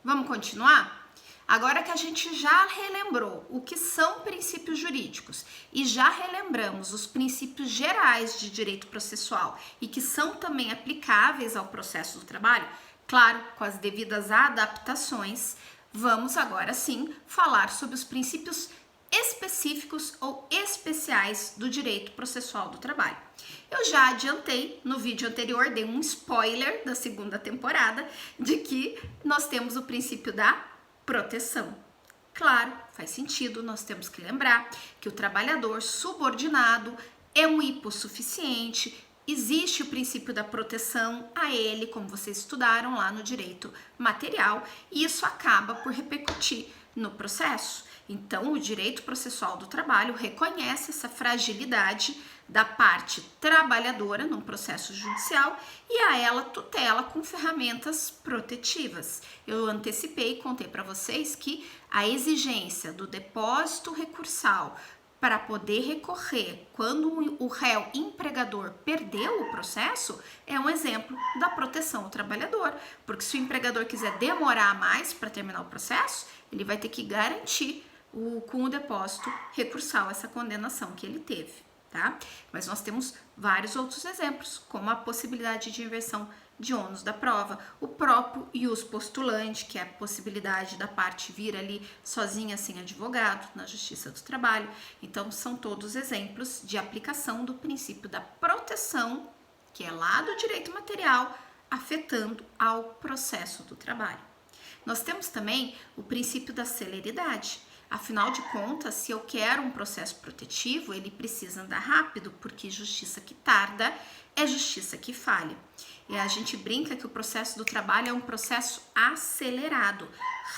Vamos continuar? Agora que a gente já relembrou o que são princípios jurídicos e já relembramos os princípios gerais de direito processual e que são também aplicáveis ao processo do trabalho, claro, com as devidas adaptações, vamos agora sim falar sobre os princípios específicos ou especiais do direito processual do trabalho. Eu já adiantei no vídeo anterior, dei um spoiler da segunda temporada de que nós temos o princípio da proteção. Claro, faz sentido, nós temos que lembrar que o trabalhador subordinado é um hipossuficiente, existe o princípio da proteção a ele, como vocês estudaram lá no direito material, e isso acaba por repercutir no processo. Então, o direito processual do trabalho reconhece essa fragilidade da parte trabalhadora num processo judicial e a ela tutela com ferramentas protetivas. Eu antecipei e contei para vocês que a exigência do depósito recursal para poder recorrer quando o réu empregador perdeu o processo é um exemplo da proteção ao trabalhador, porque se o empregador quiser demorar mais para terminar o processo, ele vai ter que garantir com o depósito recursal essa condenação que ele teve, tá? Mas nós temos vários outros exemplos, como a possibilidade de inversão de ônus da prova, o próprio ius postulante, que é a possibilidade da parte vir ali sozinha sem advogado na Justiça do Trabalho. Então, são todos exemplos de aplicação do princípio da proteção, que é lá do direito material, afetando ao processo do trabalho. Nós temos também o princípio da celeridade. Afinal de contas, se eu quero um processo protetivo, ele precisa andar rápido, porque justiça que tarda é justiça que falha. E a gente brinca que o processo do trabalho é um processo acelerado,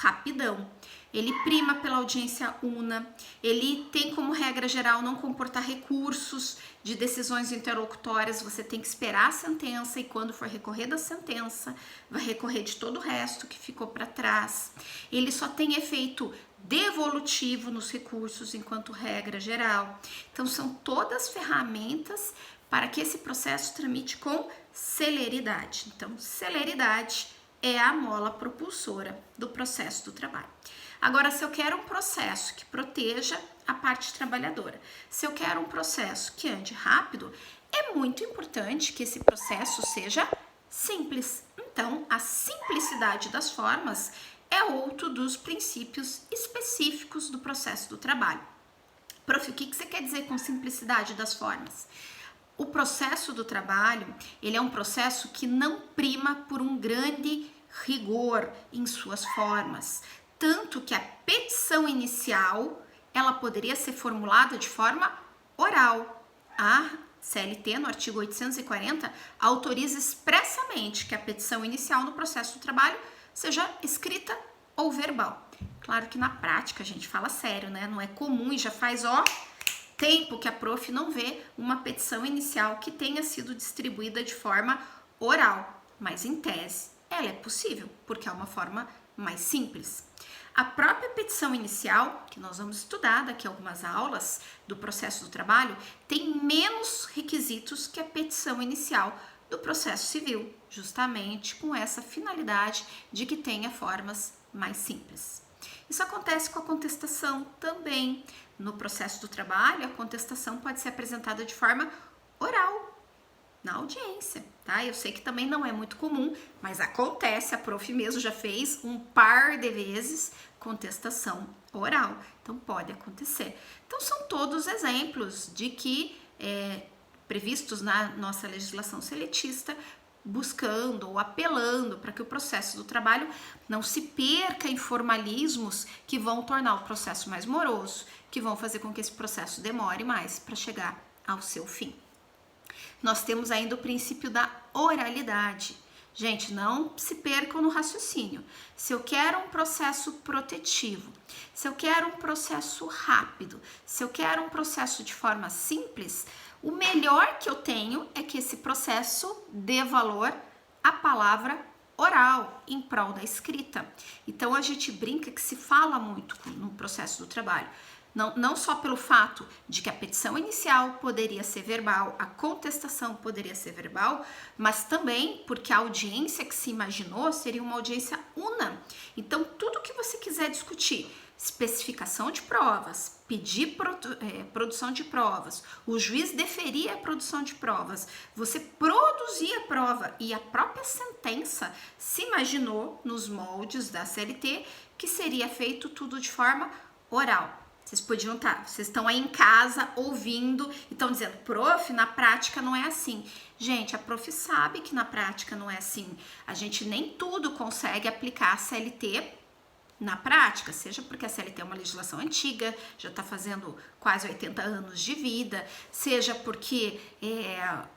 rapidão. Ele prima pela audiência una, ele tem como regra geral não comportar recursos de decisões interlocutórias, você tem que esperar a sentença e quando for recorrer da sentença, vai recorrer de todo o resto que ficou para trás. Ele só tem efeito devolutivo nos recursos enquanto regra geral. Então são todas ferramentas para que esse processo tramite com celeridade. Então, celeridade é a mola propulsora do processo do trabalho. Agora, se eu quero um processo que proteja a parte trabalhadora, se eu quero um processo que ande rápido, é muito importante que esse processo seja simples. Então, a simplicidade das formas é outro dos princípios específicos do processo do trabalho. Prof, o que você quer dizer com simplicidade das formas? O processo do trabalho, ele é um processo que não prima por um grande rigor em suas formas, tanto que a petição inicial, ela poderia ser formulada de forma oral. A CLT, no artigo 840, autoriza expressamente que a petição inicial no processo do trabalho seja escrita ou verbal. Claro que na prática a gente fala sério, né? Não é comum e já faz, tempo que a prof não vê uma petição inicial que tenha sido distribuída de forma oral, mas em tese ela é possível, porque é uma forma mais simples. A própria petição inicial, que nós vamos estudar daqui a algumas aulas do processo do trabalho, tem menos requisitos que a petição inicial do processo civil, justamente com essa finalidade de que tenha formas mais simples. Isso acontece com a contestação também. No processo do trabalho, a contestação pode ser apresentada de forma oral, na audiência, tá? Eu sei que também não é muito comum, mas acontece, a prof mesmo já fez um par de vezes contestação oral, então pode acontecer. Então são todos exemplos de que, previstos na nossa legislação seletista, buscando ou apelando para que o processo do trabalho não se perca em formalismos que vão tornar o processo mais moroso, que vão fazer com que esse processo demore mais para chegar ao seu fim. Nós temos ainda o princípio da oralidade. Gente, não se percam no raciocínio. Se eu quero um processo protetivo, se eu quero um processo rápido, se eu quero um processo de forma simples, o melhor que eu tenho é que esse processo dê valor à palavra oral em prol da escrita. Então a gente brinca que se fala muito no processo do trabalho. Não só pelo fato de que a petição inicial poderia ser verbal, a contestação poderia ser verbal, mas também porque a audiência que se imaginou seria uma audiência una. Então, tudo que você quiser discutir, especificação de provas, pedir produção de provas, o juiz deferia a produção de provas, você produzia a prova e a própria sentença se imaginou nos moldes da CLT que seria feito tudo de forma oral. Vocês estão aí em casa ouvindo e estão dizendo, prof, na prática não é assim. Gente, a prof sabe que na prática não é assim. A gente nem tudo consegue aplicar a CLT na prática, seja porque a CLT é uma legislação antiga, já está fazendo quase 80 anos de vida, seja porque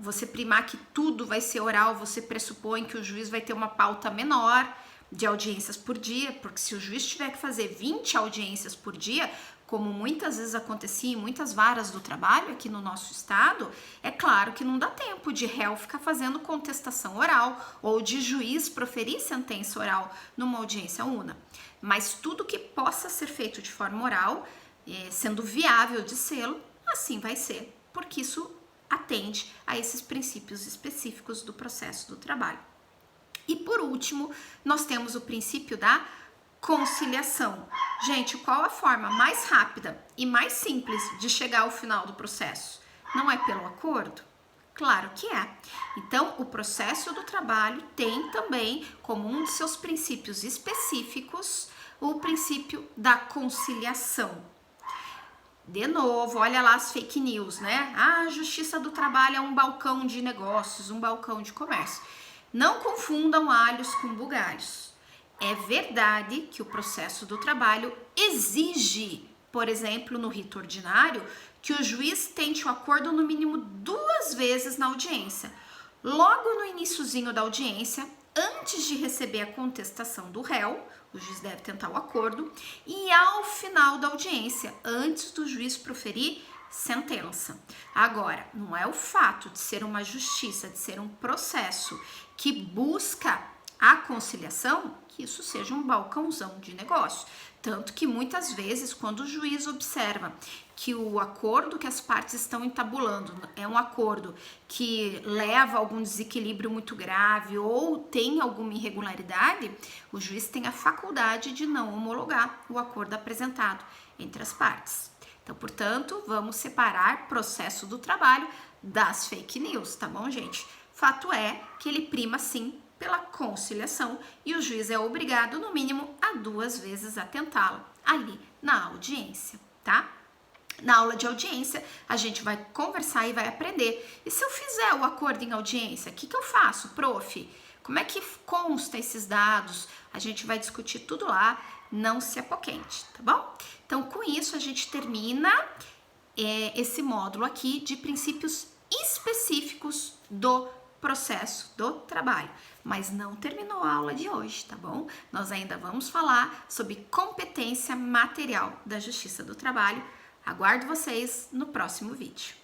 você primar que tudo vai ser oral, você pressupõe que o juiz vai ter uma pauta menor de audiências por dia, porque se o juiz tiver que fazer 20 audiências por dia, como muitas vezes acontecia em muitas varas do trabalho aqui no nosso estado, é claro que não dá tempo de réu ficar fazendo contestação oral ou de juiz proferir sentença oral numa audiência una. Mas tudo que possa ser feito de forma oral, sendo viável de sê-lo, assim vai ser, porque isso atende a esses princípios específicos do processo do trabalho. E por último, nós temos o princípio da conciliação. Gente, qual a forma mais rápida e mais simples de chegar ao final do processo? Não é pelo acordo? Claro que é. Então, o processo do trabalho tem também como um de seus princípios específicos o princípio da conciliação. De novo, olha lá as fake news, né? A Justiça do Trabalho é um balcão de negócios, um balcão de comércio. Não confundam alhos com bugalhos. É verdade que o processo do trabalho exige, por exemplo, no rito ordinário, que o juiz tente o acordo no mínimo 2 vezes na audiência. Logo no iniciozinho da audiência, antes de receber a contestação do réu, o juiz deve tentar o acordo, e ao final da audiência, antes do juiz proferir sentença. Agora, não é o fato de ser uma justiça, de ser um processo que busca a conciliação, que isso seja um balcãozão de negócio. Tanto que muitas vezes, quando o juiz observa que o acordo que as partes estão entabulando é um acordo que leva a algum desequilíbrio muito grave ou tem alguma irregularidade, o juiz tem a faculdade de não homologar o acordo apresentado entre as partes. Então, portanto, vamos separar processo do trabalho das fake news, tá bom, gente? Fato é que ele prima, sim, pela conciliação e o juiz é obrigado, no mínimo, a 2 vezes a tentá-la ali na audiência, tá? Na aula de audiência, a gente vai conversar e vai aprender. E se eu fizer o acordo em audiência, o que eu faço, prof? Como é que consta esses dados? A gente vai discutir tudo lá, não se apoquente, tá bom? Então, com isso, a gente termina esse módulo aqui de princípios específicos do processo do trabalho. Mas não terminou a aula de hoje, tá bom? Nós ainda vamos falar sobre competência material da Justiça do Trabalho. Aguardo vocês no próximo vídeo.